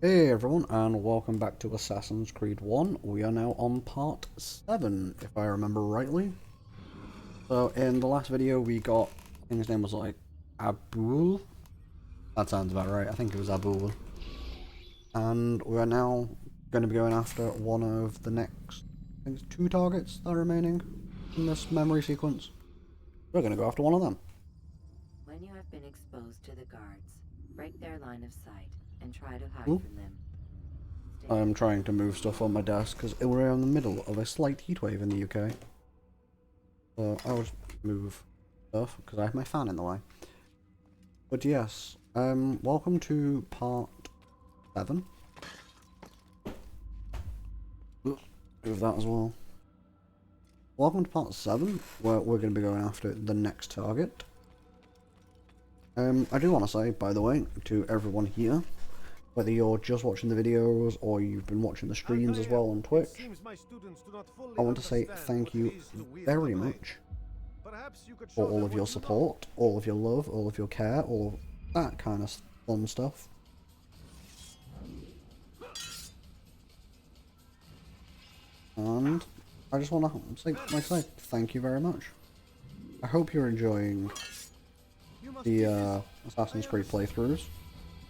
Hey everyone, and welcome back to Assassin's Creed 1. We are now on part 7, if I remember rightly. So, in the last video we got, I think his name was like, Abul? That sounds about right, I think it was Abul. And we are now going to be going after one of the next, I think it's 2 targets that are remaining in this memory sequence. We're going to go after one of them. When you have been exposed to the guards, break their line of sight and try to hide Ooh. from them. I'm trying to move stuff on my desk because we're in the middle of a slight heatwave in the UK. So I'll just move stuff because I have my fan in the way. But yes, welcome to part 7. Oops, move that as well. Welcome to part 7, where we're going to be going after the next target. I do want to say, by the way, to everyone here, whether you're just watching the videos or you've been watching the streams as well on Twitch, I want to say thank you very much for all of your support, all of your love, all of your care, all of that kind of fun stuff. And I just want to say thank you very much. I hope you're enjoying the Assassin's Creed playthroughs,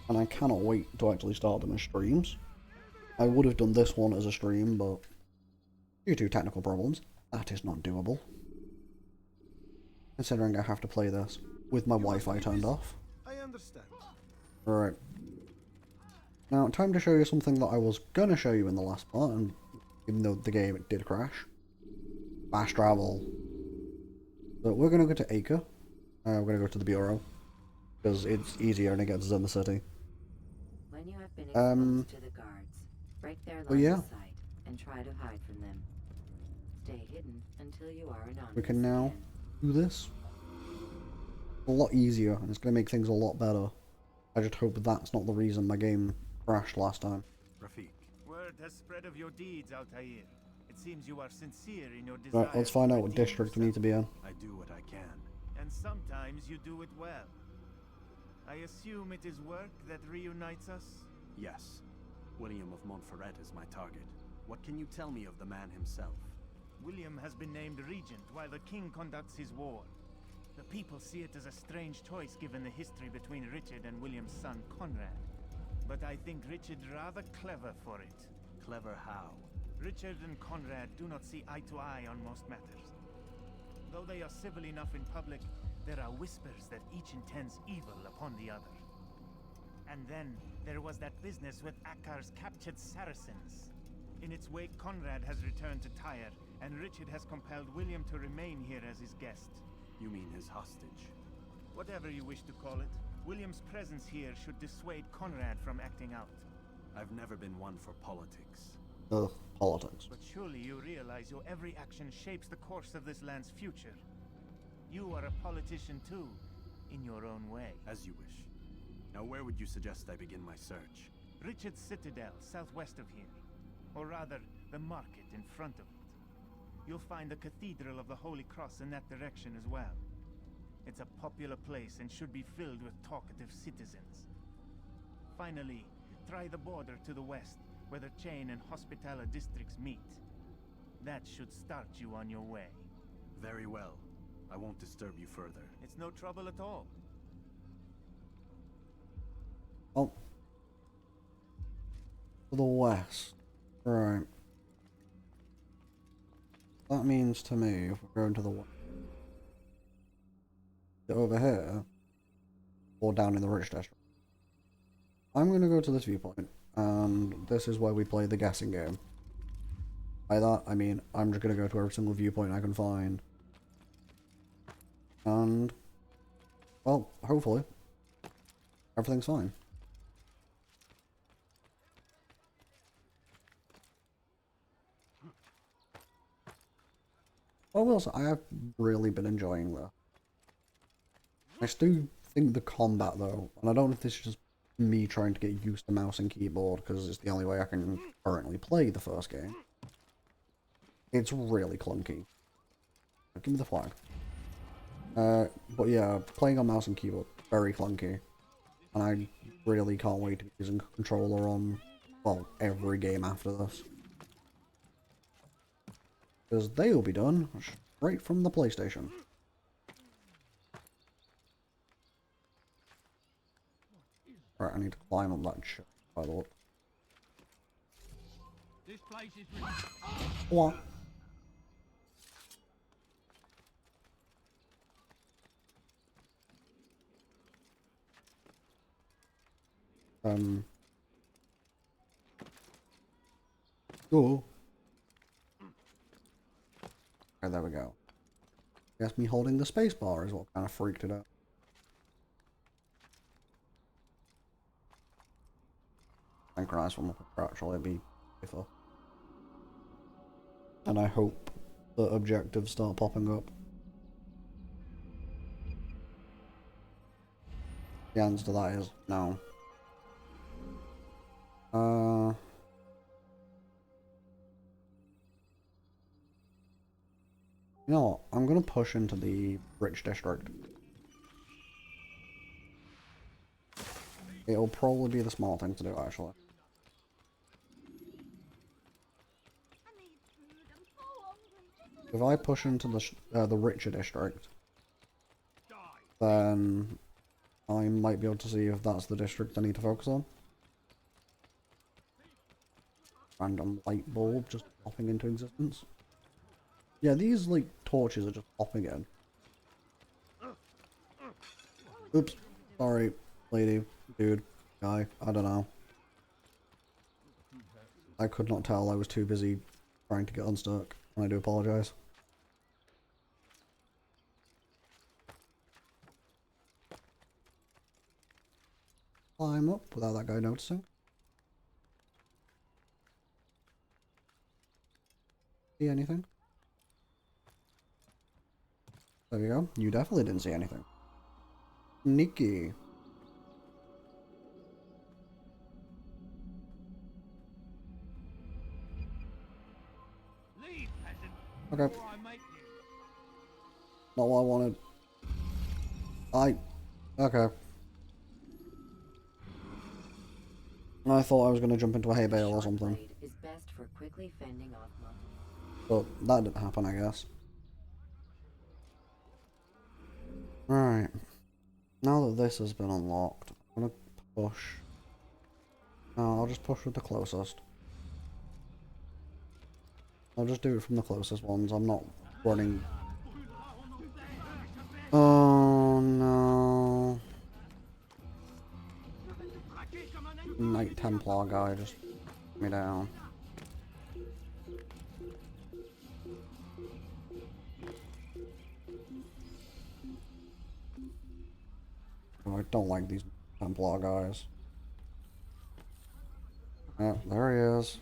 and I cannot wait to actually start them as streams. I would have done this one as a stream, but due to technical problems, that is not doable. Considering I have to play this with my Wi-Fi turned off. I understand. Alright. Now, time to show you something that I was gonna show you in the last part, and even though the game did crash. Fast travel. So we're gonna go to Acre. We're gonna go to the Bureau. Because it's easier and it gets us in the city. When you have been exposed to the guards, break their line of sight and try to hide from them. Stay hidden until you are anonymous. We can now do this. A lot easier, and it's gonna make things a lot better. I just hope that's not the reason my game crashed last time. Rafiq. Word has spread of your deeds, Altair. It seems you are sincere in your desire. Right, let's find out what district we need to be in. I do what I can. And sometimes you do it well. I assume it is work that reunites us? Yes. William of Montferrat is my target. What can you tell me of the man himself? William has been named regent while the king conducts his war. The people see it as a strange choice given the history between Richard and William's son Conrad. But I think Richard's rather clever for it. Clever how? Richard and Conrad do not see eye to eye on most matters. Though they are civil enough in public, there are whispers that each intends evil upon the other. And then there was that business with Akkar's captured Saracens. In its wake, Conrad has returned to Tyre, and Richard has compelled William to remain here as his guest. You mean his hostage? Whatever you wish to call it, William's presence here should dissuade Conrad from acting out. I've never been one for politics. Ugh, politics. But surely you realize your every action shapes the course of this land's future. You are a politician too, in your own way. As you wish. Now where would you suggest I begin my search? Richard's Citadel, southwest of here. Or rather, the market in front of it. You'll find the Cathedral of the Holy Cross in that direction as well. It's a popular place and should be filled with talkative citizens. Finally, try the border to the west, where the Chain and Hospitaller districts meet. That should start you on your way. Very well. I won't disturb you further. It's no trouble at all. Oh. To the west. Right. That means to me, if we're going to the west, over here, or down in the rich district, I'm going to go to this viewpoint, and this is where we play the guessing game. By that, I mean, I'm just going to go to every single viewpoint I can find. And, well, hopefully, everything's fine. I will say, I have really been enjoying this. I still think the combat though, and I don't know if this is just me trying to get used to mouse and keyboard because it's the only way I can currently play the first game. It's really clunky. Give me the flag. But yeah, playing on mouse and keyboard, very clunky. and I really can't wait to be using a controller on, well, every game after this. Because they will be done straight from the PlayStation. Right, I need to climb up that shit, by the way. This place is What? Oh. Okay, there we go. Guess me holding the space bar is what kind of freaked it out. Synchronize from up actually be safer. And I hope the objectives start popping up. The answer to that is no. You know what? I'm gonna push into the rich district. It'll probably be the smart thing to do, actually. If I push into the richer district, then I might be able to see if that's the district I need to focus on. Random light bulb just popping into existence. Yeah, these like torches are just popping in. Oops, sorry, lady, dude, guy, I don't know. I could not tell, I was too busy trying to get unstuck, and I do apologize. Climb up without that guy noticing. See anything? There we go. You definitely didn't see anything. Sneaky. leave, peasant. Okay. Before I make you. Not what I wanted. Okay. I thought I was going to jump into a hay bale or something. Is best for quickly fending off But that didn't happen, I guess. Alright. Now that this has been unlocked, I'm gonna push. No, I'll just push with the closest. I'll just do it from the closest ones. I'm not running. Oh no. Knight Templar guy just put me down. Oh, I don't like these Templar guys. Yeah, there he is.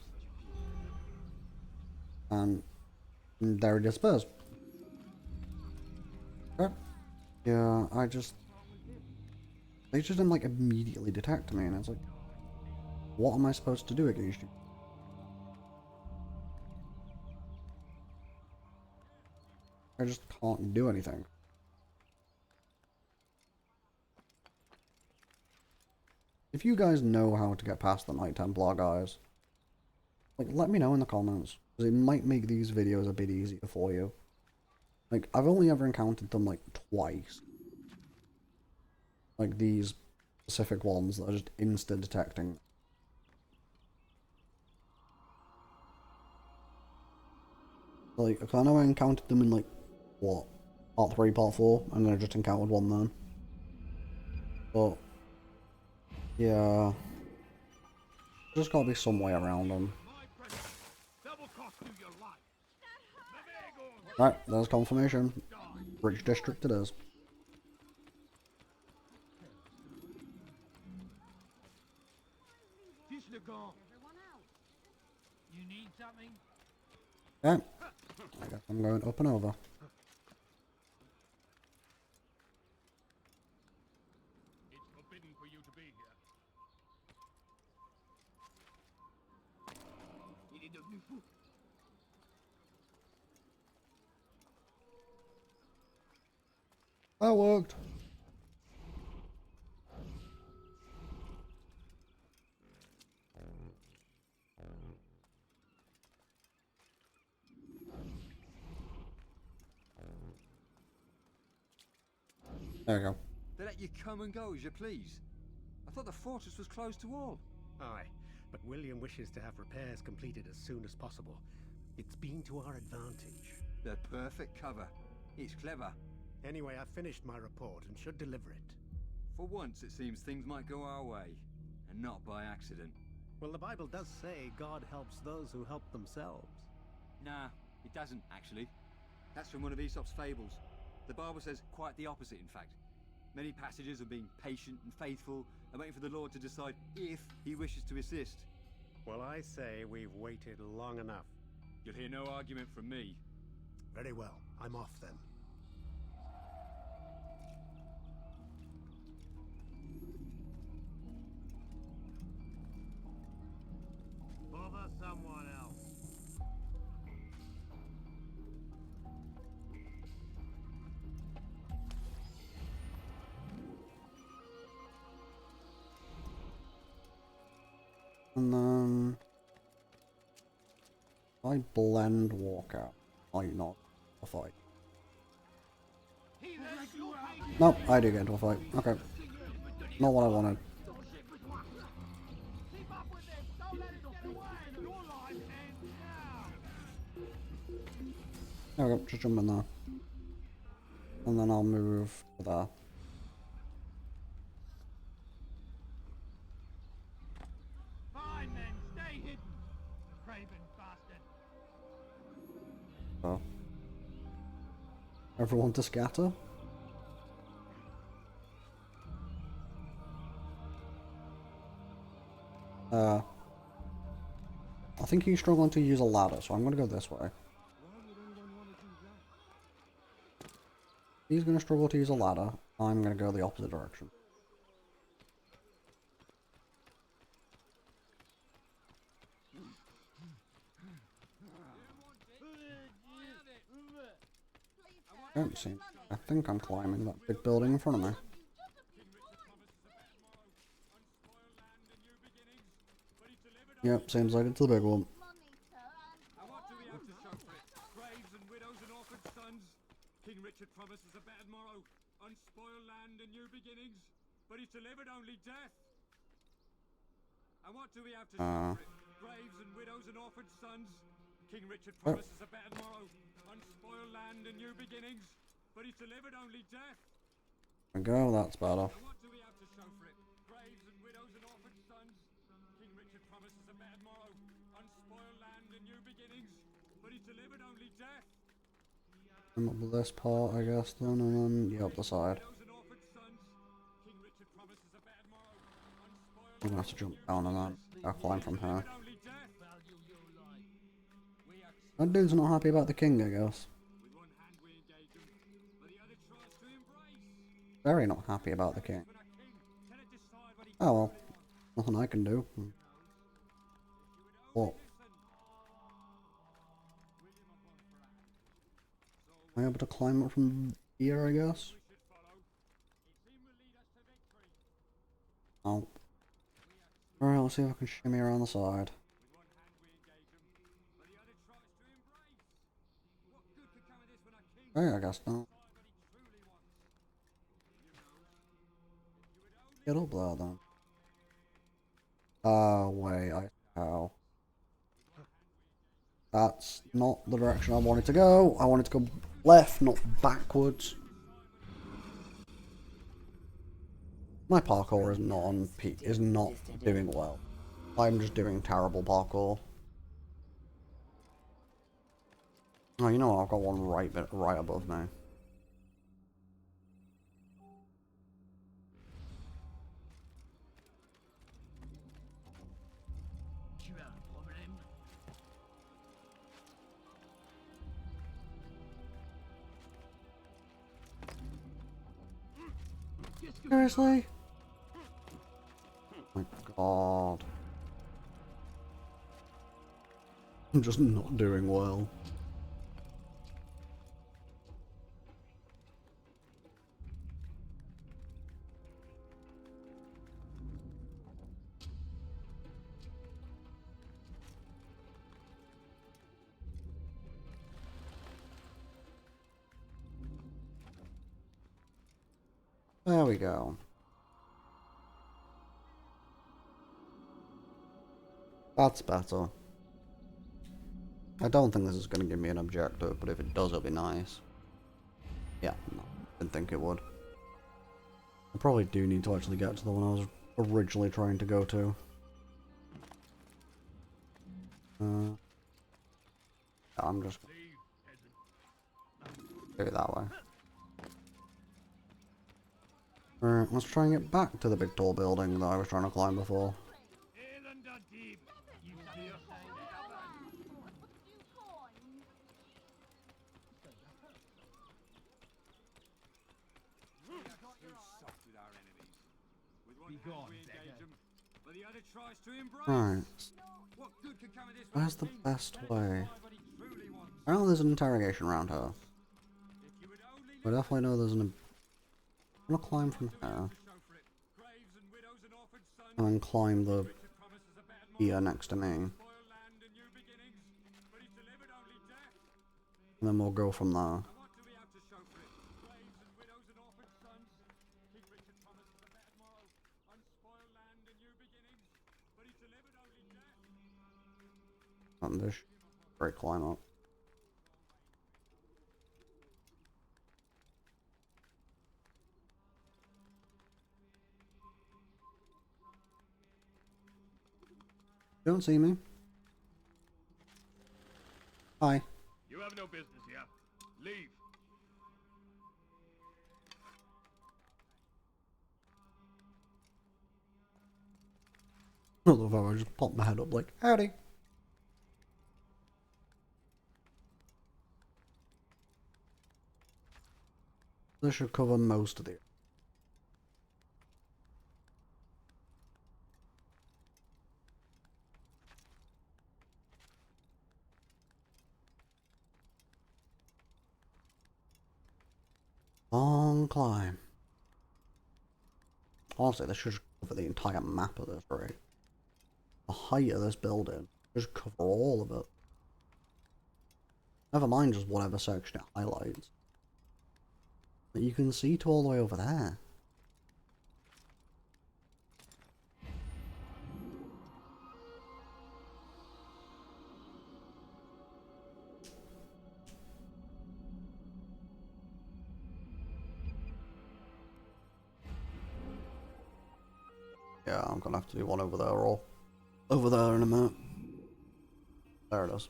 And there he disappears. Okay. Yeah, they just didn't like immediately detect me, and it's like, what am I supposed to do against you? I just can't do anything. If you guys know how to get past the Knight Templar guys, like, let me know in the comments, because it might make these videos a bit easier for you. Like, I've only ever encountered them, like, twice. Like, these specific ones that are just insta-detecting. Like, I know I encountered them in, like, what? Part 3, Part 4, and then I just encountered one then. But, yeah. There's gotta be some way around them. Right, there's confirmation. Rich district it is. You need something? Okay. I guess I'm going up and over. It's forbidden for you to be here. Il est devenu fou. That worked. There you go. They let you come and go as you please. I thought the fortress was closed to all. Aye, but William wishes to have repairs completed as soon as possible. It's been to our advantage. The perfect cover. It's clever. Anyway, I've finished my report and should deliver it. For once, it seems things might go our way, and not by accident. Well, the Bible does say God helps those who help themselves. Nah, it doesn't, actually. That's from one of Aesop's fables. The Bible says quite the opposite, in fact. Many passages of being patient and faithful and waiting for the Lord to decide if he wishes to assist. Well, I say we've waited long enough. You'll hear no argument from me. Very well, I'm off then. Bother someone else. And then I blend walkout. Are you not a fight? Nope, I do get into a fight. Okay. Not what I wanted. Keep up with this. Don't let it get away. Your life ends now. There we go, just jump in there. And then I'll move to there. Fine then. Stay hidden. Craven bastard. So. Everyone to scatter. I think he's struggling to use a ladder, so I'm gonna go this way. He's gonna struggle to use a ladder. I'm gonna go the opposite direction. I think I'm climbing that big building in front of me. Yep, seems like it's the big one. And what do we have to show for it? Graves and widows and orphan sons. King Richard promises a better morrow, unspoiled land and new beginnings, but he's delivered only death. And what do we have to show for it? Graves and widows and orphan sons. King Richard promises a better morrow, unspoiled land and new beginnings, but he's delivered only death. There we go, that's better. And what do we have to show for it? Graves and widows and orphan sons. King Richard promises a better morrow, unspoiled land and new beginnings, but he's delivered only death. I'm up with this part, I guess, then, and then, yeah, up the side. Widows and orphan sons. King Richard promises a better morrow, unspoiled I'm gonna have to jump down and then I'll climb from here. only death. That dude's not happy about the king, I guess. With one hand we engage him, but the other tries to embrace. Very not happy about the king. When our king cannot decide what he Oh well, nothing I can do. What? Am I able to climb up from here, I guess? Oh. Alright, let's see if I can shimmy around the side. Hey, I guess not. Get up there then. Wait, how? That's not the direction I wanted to go. I wanted to go left, not backwards. My parkour is not on is not doing well. I'm just doing terrible parkour. Oh, you know what? I've got one right above me. Tu as un problème? Seriously? My God. I'm just not doing well. There we go. That's better. I don't think this is going to give me an objective, but if it does, it'll be nice. Yeah, no, didn't think it would. I probably do need to actually get to the one I was originally trying to go to. I'm just going to do it that way. Alright, let's try and get back to the big tall building that I was trying to climb before. Right. Where's the best way? I know there's an interrogation around here. I definitely know there's an... I'm gonna climb from here. And then climb the... here next to me. And then we'll go from there. And this great climb up. You don't see me? Hi. You have no business here. Leave. I love how I just pop my head up like, howdy. This should cover most of the... long climb. Honestly, this should cover the entire map of this, right? The height of this building should cover all of it. Never mind just whatever section it highlights. But you can see to all the way over there. Yeah, I'm gonna have to do one over there or over there in a minute. There it is.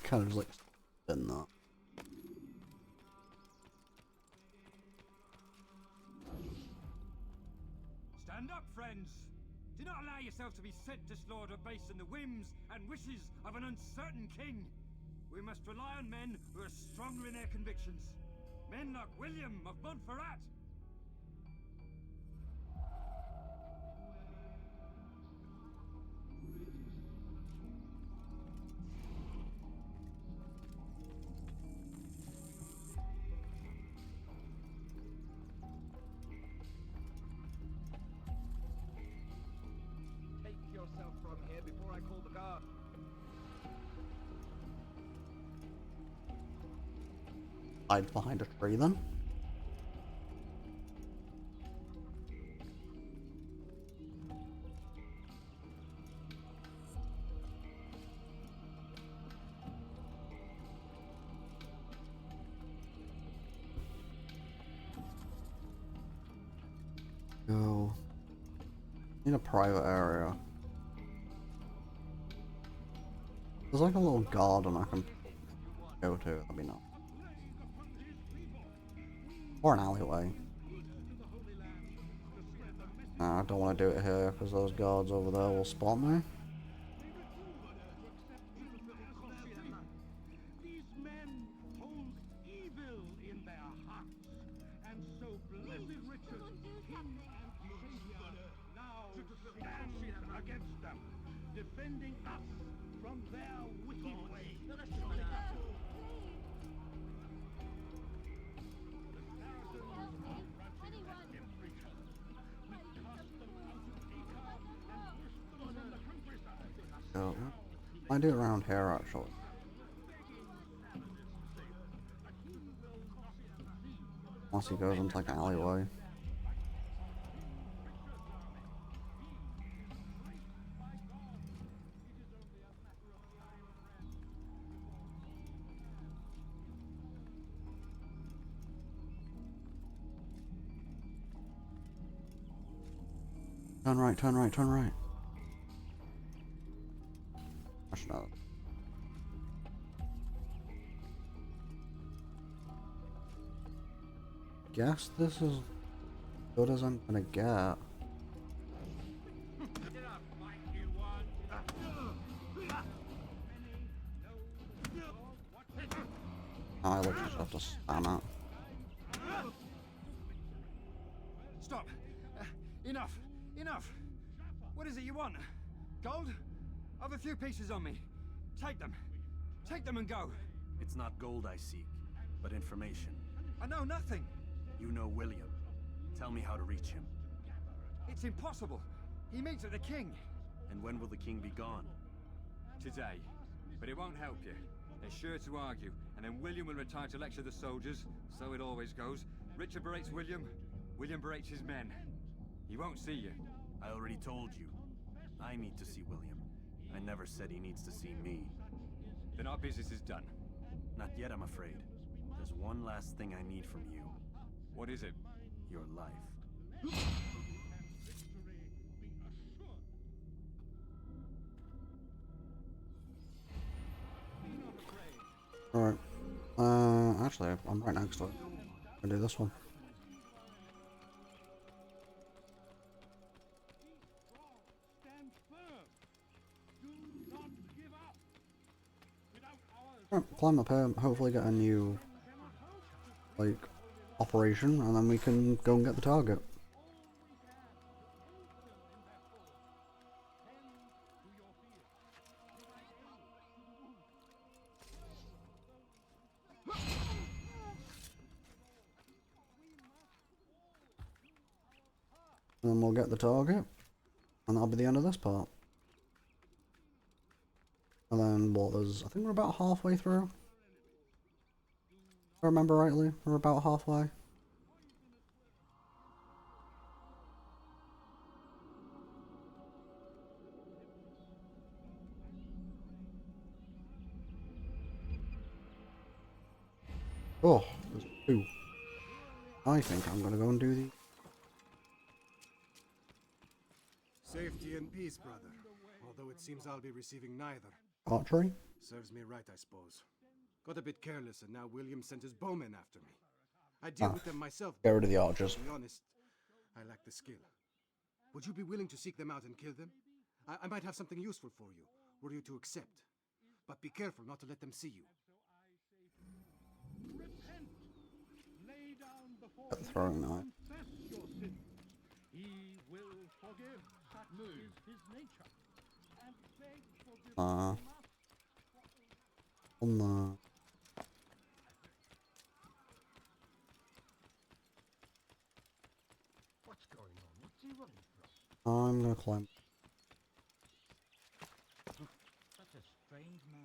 Kind of just like spin that. Stand up, friends. Do not allow yourself to be sent to slaughter based on the whims and wishes of an uncertain king. We must rely on men who are stronger in their convictions. Men like William of Montferrat. Take yourself from here before I call the guard. Hide behind a tree then. Go in a private area. There's like a little garden I can go to. That'd be nice. Or an alleyway. Nah, I don't want to do it here because those guards over there will spot me. These men hold evil in their hearts, and so blessed Richard, King and Savior, now stand against them, defending us from their wicked ways. So, I do it around here actually. Unless he goes into like an alleyway. Turn right, turn right, turn right. Actually, no. Guess this is good as I'm gonna get. I literally just have to spam it. Stop! Enough! Enough! What is it you want? Gold? I've a few pieces on me. Take them. Take them and go. It's not gold I seek, but information. I know nothing. You know William. Tell me how to reach him. It's impossible. He meets at the king. And when will the king be gone? Today. But it won't help you. They're sure to argue, and then William will retire to lecture the soldiers. So it always goes. Richard berates William. William berates his men. He won't see you. I already told you. I need to see William. I never said he needs to see me. Then our business is done. Not yet, I'm afraid. There's one last thing I need from you. What is it? Your life. Alright. Actually, I'm right next to it. I'll do this one. Stand firm. Do not give up. Without ours, Alright, climb up here, hopefully get a new, like, operation, and then we can go and get the target. And then we'll get the target, and that'll be the end of this part. And then what, I think we're about halfway through. If I remember rightly, we're about halfway. Oh, there's two. I think I'm gonna go and do the Safety and peace, brother. Although it seems I'll be receiving neither. archery. Serves me right, I suppose. Got a bit careless, and now William sent his bowmen after me. I deal with them myself. Get rid of the archers. To be honest, I lack the skill. Would you be willing to seek them out and kill them? I might have something useful for you, were you to accept. But be careful not to let them see you. repent. Lay down before Got the throwing knife. confess your sins. He will forgive. That is his nature. And beg forgiveness from us. On the What's going on? What's he running from? I'm gonna climb. Such a strange man.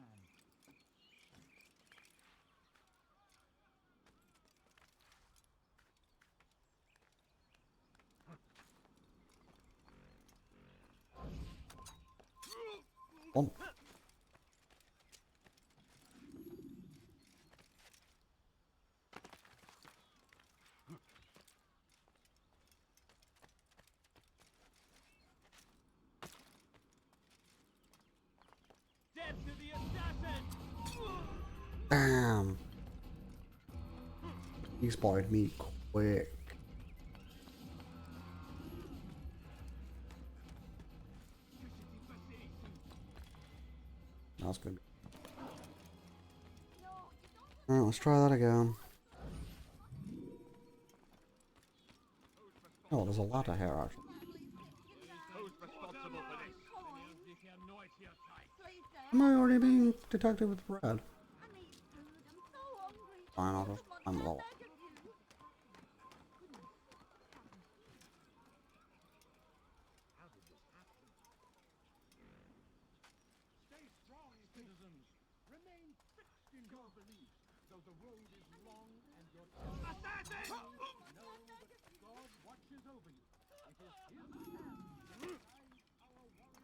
On. Death to the assassin! Damn. He spotted me quick. That's gonna be. Alright, let's try that again. Oh, there's a ladder here actually. Who's responsible for this? Am I already being detected with red? Fine, I'll just climb the wall. Stay strong, citizens. Remain fixed in your beliefs, though the road is long and your assassin!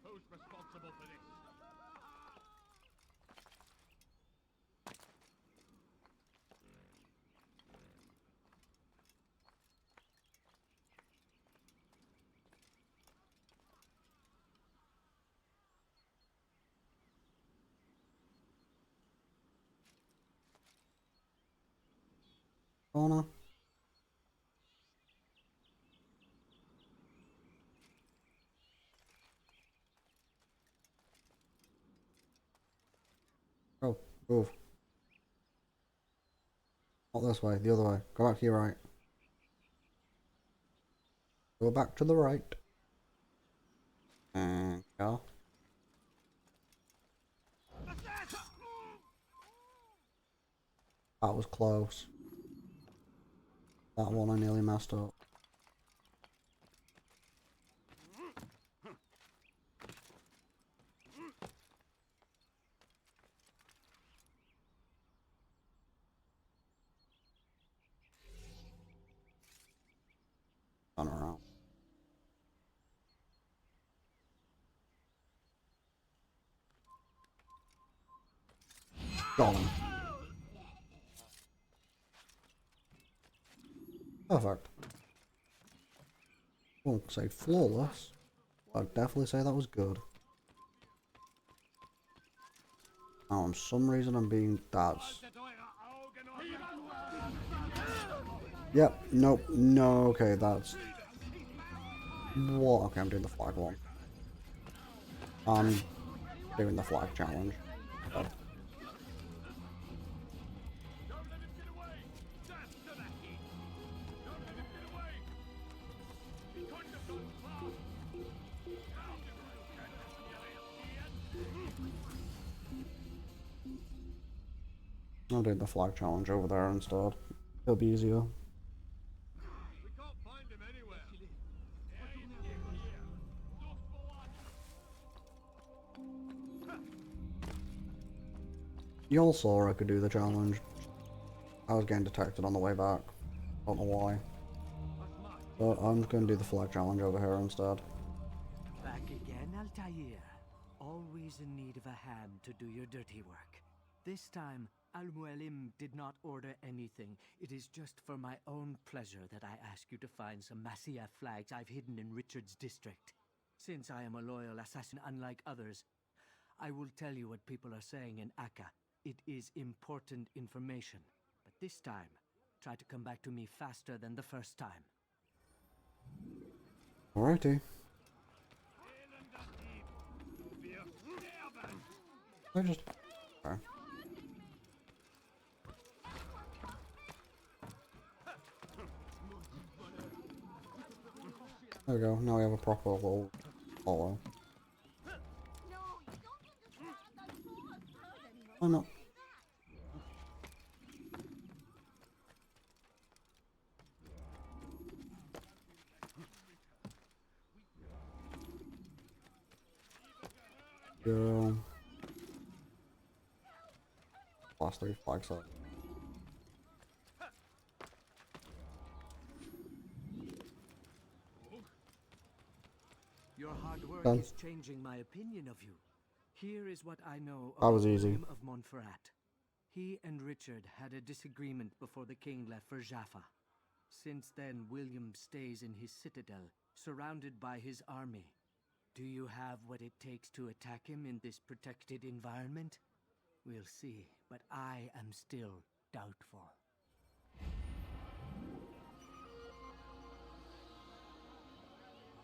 Who's responsible for this? Corner. Oh, move. Not this way, the other way. Go back to your right. Go back to the right. And go. That was close. That one I nearly messed up. Turn around. Got him. Perfect. Won't say flawless, but I'd definitely say that was good. Now, for some reason, I'm being that's. Yep. Nope. No. Okay. That's. What? Okay. I'm doing the flag one. I'm doing the flag challenge. But I'm doing the flag challenge over there instead. It'll be easier. We can't find him anywhere. You all saw I could do the challenge. I was getting detected on the way back. Don't know why. But I'm just going to do the flag challenge over here instead. Back again, Altair. Always in need of a hand to do your dirty work. This time, Al-Mualim did not order anything. It is just for my own pleasure that I ask you to find some Masyaf flags I've hidden in Richard's district. Since I am a loyal assassin unlike others, I will tell you what people are saying in Akka. It is important information. But this time, try to come back to me faster than the first time. Alrighty. I just... Okay. There we go, now we have a proper little follow. Why not? Go. Last 3 flags up. Your hard work Done. is changing my opinion of you. Here is what I know That was about easy. William of Montferrat. He and Richard had a disagreement before the king left for Jaffa. Since then, William stays in his citadel, surrounded by his army. Do you have what it takes to attack him in this protected environment? We'll see, but I am still doubtful.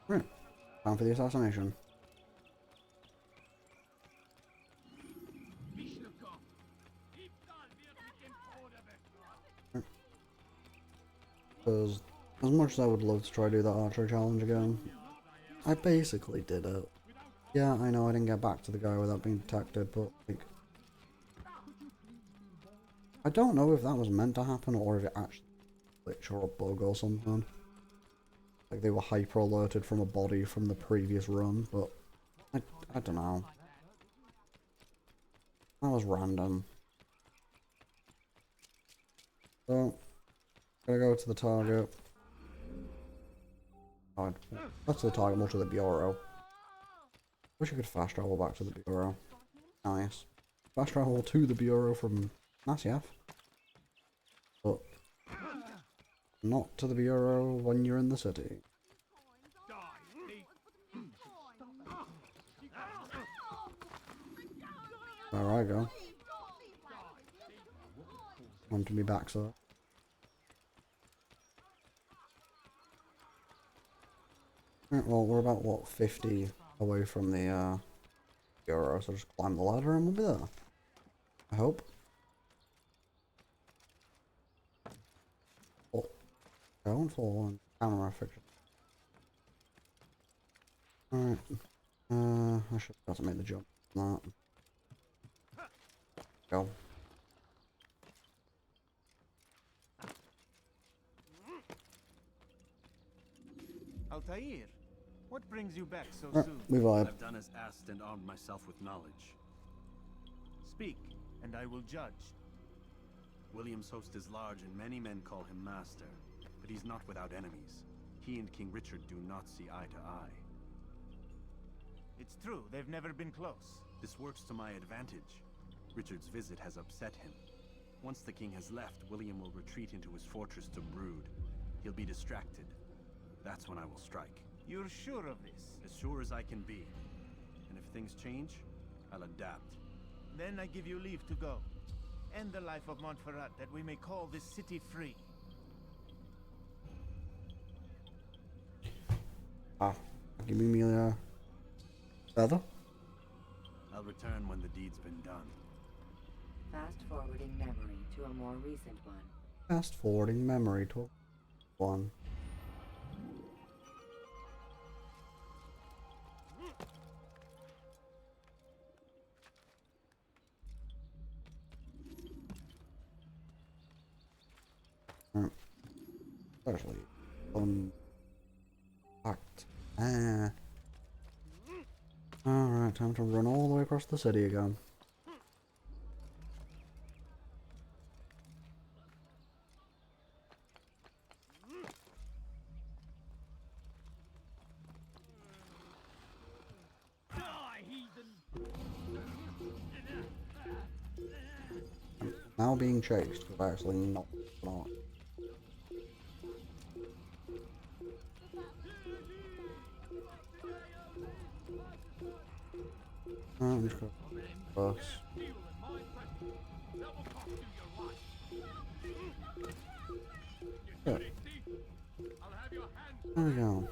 Right. Time for the assassination. Because as much as I would love to try to do that archery challenge again, I basically did it. Yeah, I know I didn't get back to the guy without being detected, but like, I don't know if that was meant to happen or if it actually glitch or a bug or something. Like they were hyper alerted from a body from the previous run, but I don't know. That was random. So, gotta go to the target. God, that's the target more to the Bureau. Wish I could fast travel back to the Bureau. Nice. Fast travel to the Bureau from Masyaf. But not to the Bureau when you're in the city. There I go. Want to be back, sir. Right, well, we're about, what, 50 away from the, Bureau, so just climb the ladder and we'll be there. I hope. Oh, don't fall on camera fiction. Alright. I should have got to make the jump on that. Go. Altair, what brings you back so Right, soon? we vibe. I've done as asked and armed myself with knowledge. Speak, and I will judge. William's host is large and many men call him master, but he's not without enemies. He and King Richard do not see eye to eye. It's true, they've never been close. This works to my advantage. Richard's visit has upset him. Once the king has left, William will retreat into his fortress to brood. He'll be distracted. That's when I will strike. You're sure of this? As sure as I can be. And if things change, I'll adapt. Then I give you leave to go. End the life of Montferrat, that we may call this city free. Give me a feather. I'll return when the deed's been done. Fast forwarding memory to a more recent one. Fast forwarding memory to one. Especially act. Alright, time to run all the way across the city again. Now being chased, because I actually not. I'm just gonna bus. Yeah. There we go.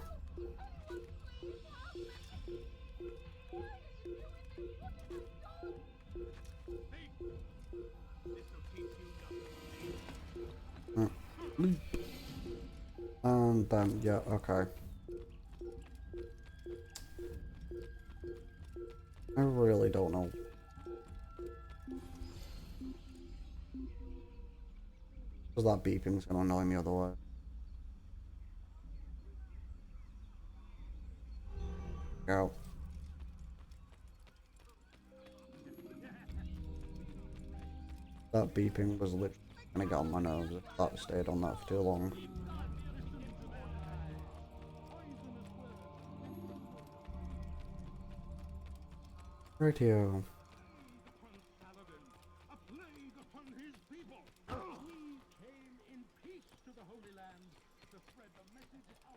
And then, yeah, okay. I really don't know. Because that beeping's gonna annoy me otherwise. Go. That beeping was literally gonna get on my nerves if that stayed on that for too long. Rightio.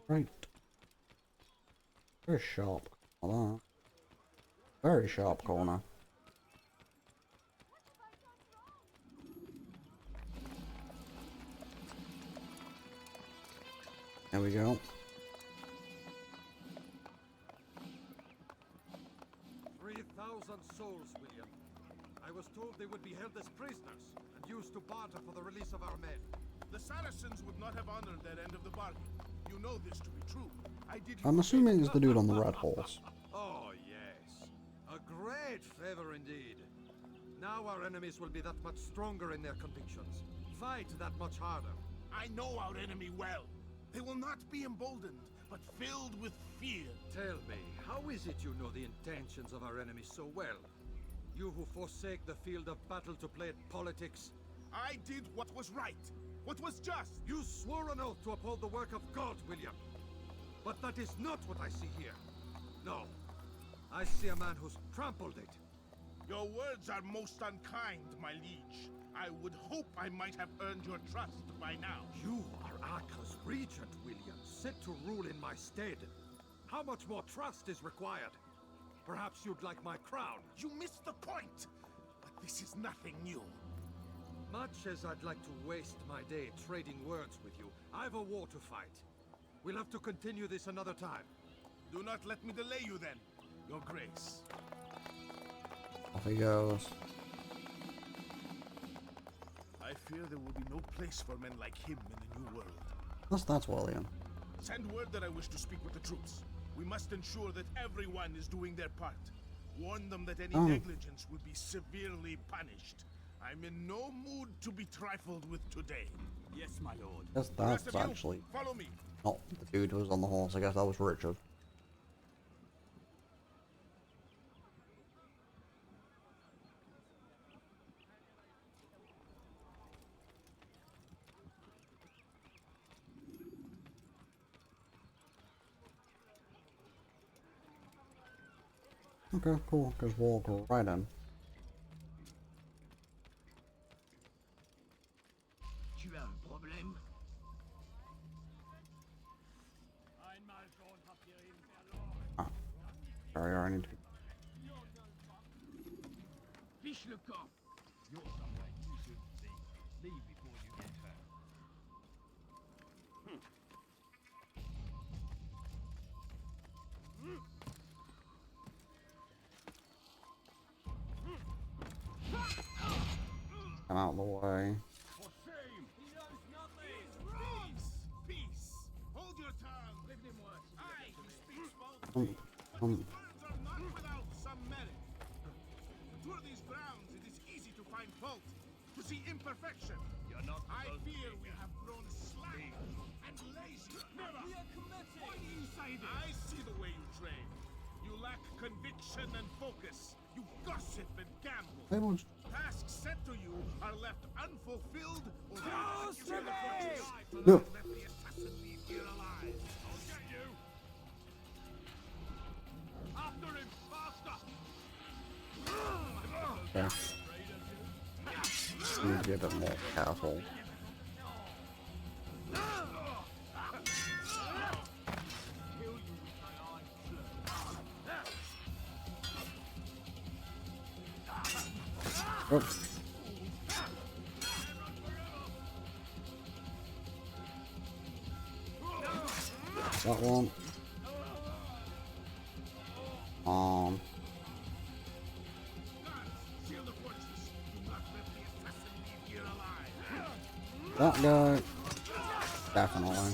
Right. Very sharp corner. Very sharp corner. There we go. Souls, William. I was told they would be held as prisoners and used to barter for the release of our men. The Saracens would not have honored that end of the bargain. You know this to be true. I'm assuming it's the dude on the red horse. Oh, yes. A great favor indeed. Now our enemies will be that much stronger in their convictions. Fight that much harder. I know our enemy well. They will not be emboldened, but filled with fear. Tell me, how is it you know the intentions of our enemies so well? You who forsake the field of battle to play at politics? I did what was right, what was just. You swore an oath to uphold the work of God, William. But that is not what I see here. No. I see a man who's trampled it. Your words are most unkind, my liege. I would hope I might have earned your trust by now. You are Acre's regent, William, set to rule in my stead. How much more trust is required? Perhaps you'd like my crown. You missed the point! But this is nothing new. Much as I'd like to waste my day trading words with you, I've a war to fight. We'll have to continue this another time. Do not let me delay you then, Your Grace. Off he goes. I fear there will be no place for men like him in the New World. That's William. Send word that I wish to speak with the troops. We must ensure that everyone is doing their part. Warn them that any negligence will be severely punished. I'm in no mood to be trifled with today. Yes, my lord. Yes, that's actually follow me. not the dude who was on the horse. I guess that was Richard. Okay, cool. Just walk right in. Tu as un problème? Ah, sorry, I need to. Fiche le camp. You're someone you should see. Leave before you get hurt. Come out of the way. For shame! He knows nothing! Peace! Peace! Hold your tongue! Let him work. I, who speaks boldly, but his words are not without some merit. To tour these grounds, it is easy to find fault, to see imperfection. You're not I fear we have grown slack and lazy. Never! We are committed! Why do you say this? I see the way you train. You lack conviction and focus. You gossip and gamble. Tasks set to you are left unfulfilled or No. let the assassin leave here alive. I'll get you. After him, faster. Okay. Need to be a bit more careful. Oops. That one. That guy. Definitely.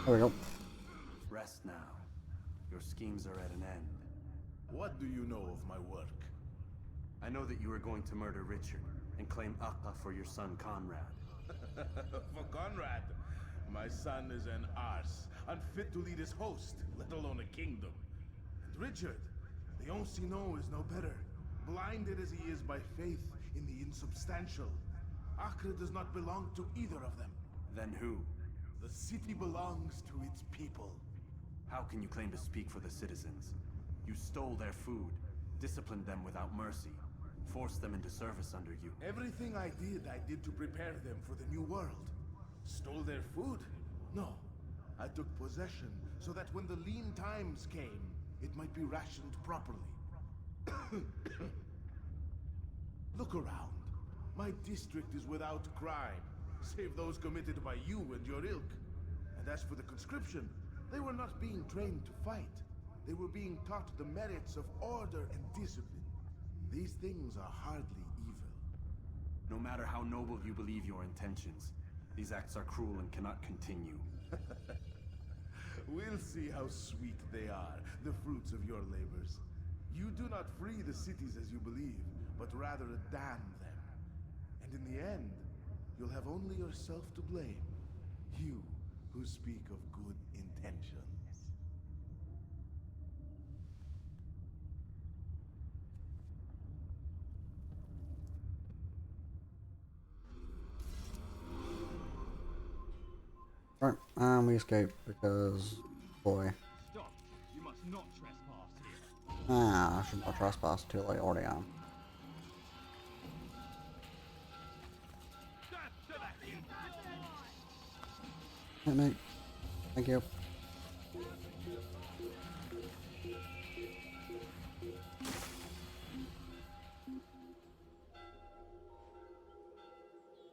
There we go. Rest now. Your schemes are at an end. What do you know of my work? I know that you are going to murder Richard and claim Akka for your son Conrad. For Conrad, my son is an arse, unfit to lead his host, let alone a kingdom. And Richard, the Ancien is no better, blinded as he is by faith in the insubstantial. Acre does not belong to either of them. Then who? The city belongs to its people. How can you claim to speak for the citizens? You stole their food, disciplined them without mercy, forced them into service under you. Everything I did to prepare them for the new world. Stole their food? No. I took possession so that when the lean times came, it might be rationed properly. Look around. My district is without crime, save those committed by you and your ilk. And as for the conscription, they were not being trained to fight. They were being taught the merits of order and discipline. These things are hardly evil. No matter how noble you believe your intentions, these acts are cruel and cannot continue. We'll see how sweet they are, the fruits of your labors. You do not free the cities as you believe, but rather damn them. And in the end, you'll have only yourself to blame. You who speak of good intentions. Right, and we escape because, boy. Stop. You must not trespass here. Ah, I shouldn't have trespassed, too late, already am. Hey, mate. Thank you.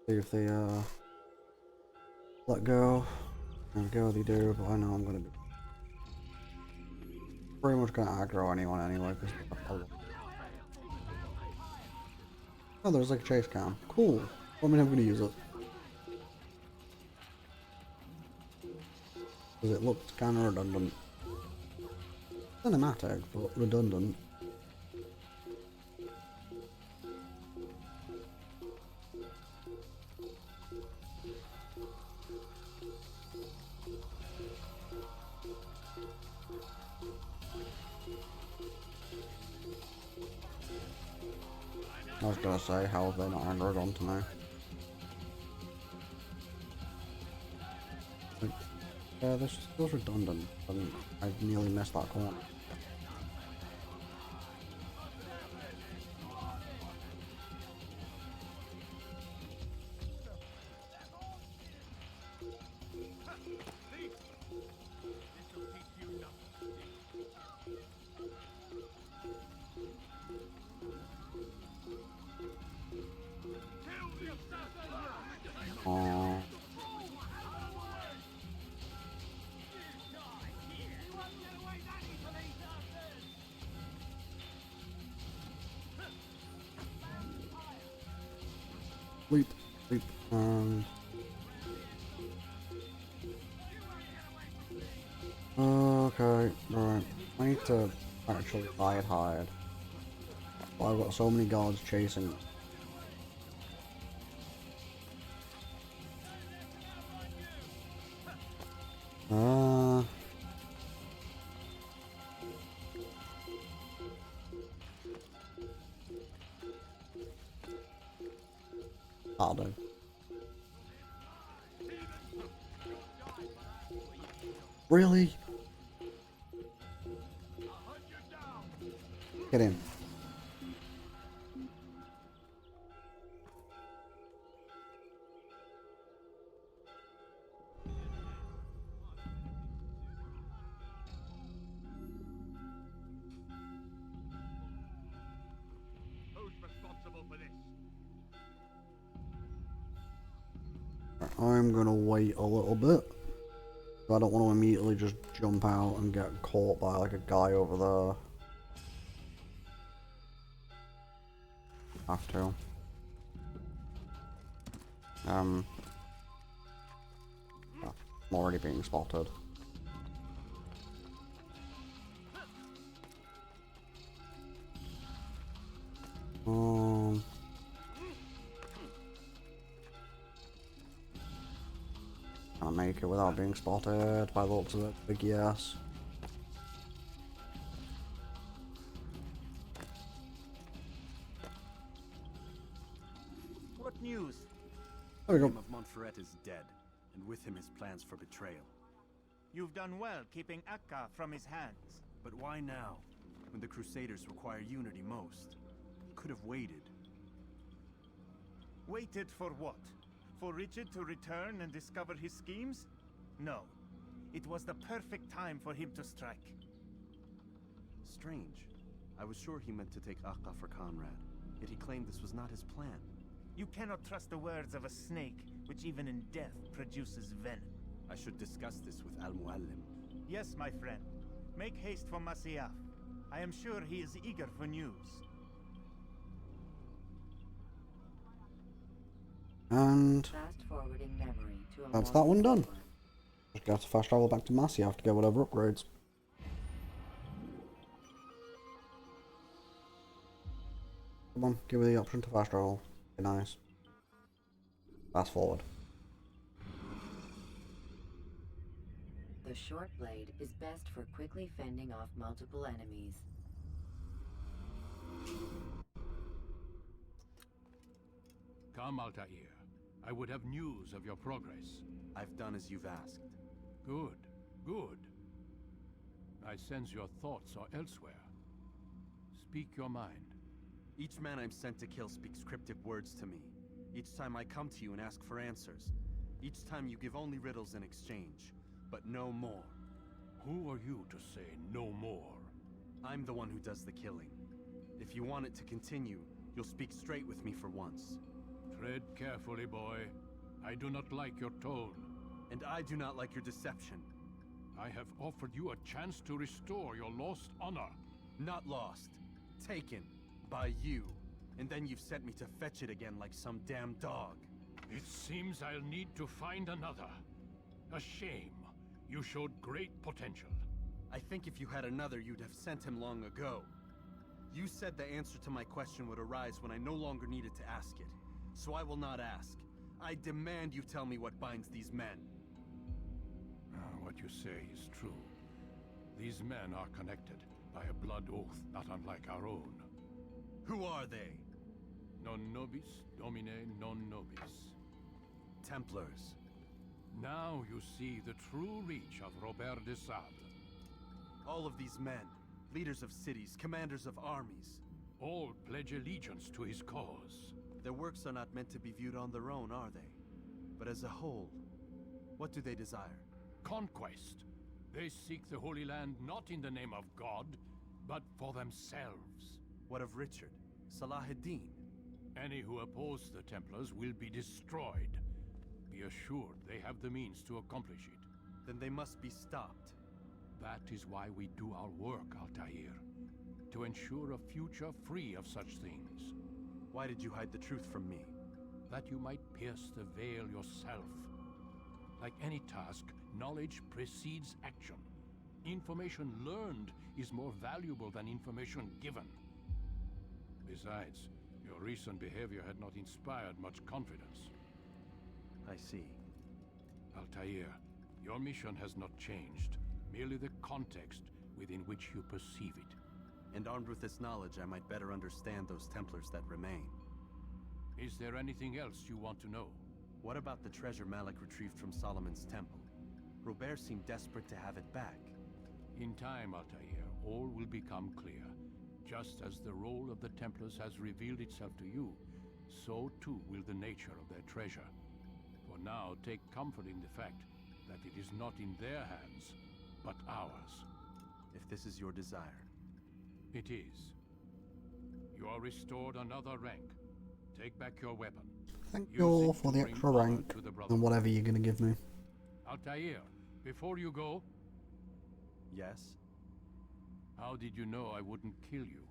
See if they, let go. Let go, they do, but I know I'm gonna be pretty much gonna aggro anyone anyway, because oh, there's like a chase cam. Cool. I mean, I'm gonna use it. Because it looks kind of redundant. Cinematic, but redundant. I was gonna say, how have they not angered onto me? Like, yeah, this feels redundant, and I nearly missed that corner. Aww. Sleep, sleep, okay, right. I need to actually hide. But I've got so many guards chasing me. Pardon. Really? Get in. Who's responsible for this? I'm gonna wait a little bit. I don't want to immediately just jump out and get caught by like a guy over there. Have to. I'm already being spotted. Can't make it without being spotted by the looks of it. Big yes. What news? There we go. William of Montferrat is dead, and with him his plans for betrayal. You've done well keeping Akka from his hands. But why now, when the Crusaders require unity most? He could have waited. Waited for what? For Richard to return and discover his schemes? No. It was the perfect time for him to strike. Strange. I was sure he meant to take Akka for Conrad, yet he claimed this was not his plan. You cannot trust the words of a snake, which even in death produces venom. I should discuss this with Al-Muallim. Yes, my friend. Make haste for Masyaf. I am sure he is eager for news. And Fast-forwarding memory to a that's more that one done. recent one. Just got to fast travel back to Masyaf to get whatever upgrades. Come on, give me the option to fast travel. Be nice. Fast forward. The short blade is best for quickly fending off multiple enemies. Come, Altair. I would have news of your progress. I've done as you've asked. Good, good. I sense your thoughts are elsewhere. Speak your mind. Each man I'm sent to kill speaks cryptic words to me. Each time I come to you and ask for answers. Each time you give only riddles in exchange, but no more. Who are you to say no more? I'm the one who does the killing. If you want it to continue, you'll speak straight with me for once. Tread carefully, boy. I do not like your tone. And I do not like your deception. I have offered you a chance to restore your lost honor. Not lost. Taken. By you. And then you've sent me to fetch it again like some damn dog. It seems I'll need to find another. A shame. You showed great potential. I think if you had another, you'd have sent him long ago. You said the answer to my question would arise when I no longer needed to ask it. So I will not ask. I demand you tell me what binds these men. What you say is true. These men are connected by a blood oath not unlike our own. Who are they? Non nobis, domine non nobis. Templars. Now you see the true reach of Robert de Sade. All of these men, leaders of cities, commanders of armies. All pledge allegiance to his cause. Their works are not meant to be viewed on their own, are they? But as a whole, what do they desire? Conquest. They seek the Holy Land not in the name of God, but for themselves. What of Richard? Salah ad-Din? Any who oppose the Templars will be destroyed. Be assured they have the means to accomplish it. Then they must be stopped. That is why we do our work, Altair. To ensure a future free of such things. Why did you hide the truth from me? That you might pierce the veil yourself. Like any task, knowledge precedes action. Information learned is more valuable than information given. Besides, your recent behavior had not inspired much confidence. I see. Altair, your mission has not changed. Merely the context within which you perceive it. And armed with this knowledge, I might better understand those Templars that remain. Is there anything else you want to know? What about the treasure Malik retrieved from Solomon's temple? Robert seemed desperate to have it back. In time, Altair, all will become clear. Just as the role of the Templars has revealed itself to you, so too will the nature of their treasure. For now, take comfort in the fact that it is not in their hands, but ours. If this is your desire. It is. You are restored another rank. Take back your weapon. Thank you all for the extra rank and whatever you're going to give me. Altair, before you go... Yes? How did you know I wouldn't kill you?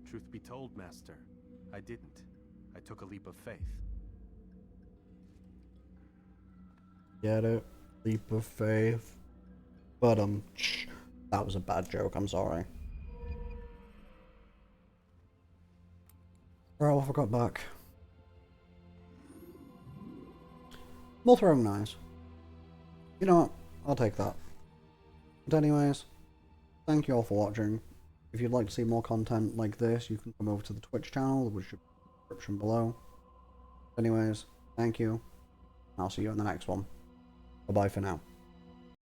Truth be told, Master, I didn't. I took a leap of faith. Get it? Leap of faith. But that was a bad joke, I'm sorry. Alright, what have I got back? More throwing knives. You know what? I'll take that. But anyways, thank you all for watching. If you'd like to see more content like this, you can come over to the Twitch channel, which is in the description below. Anyways, thank you. I'll see you in the next one. Bye-bye for now.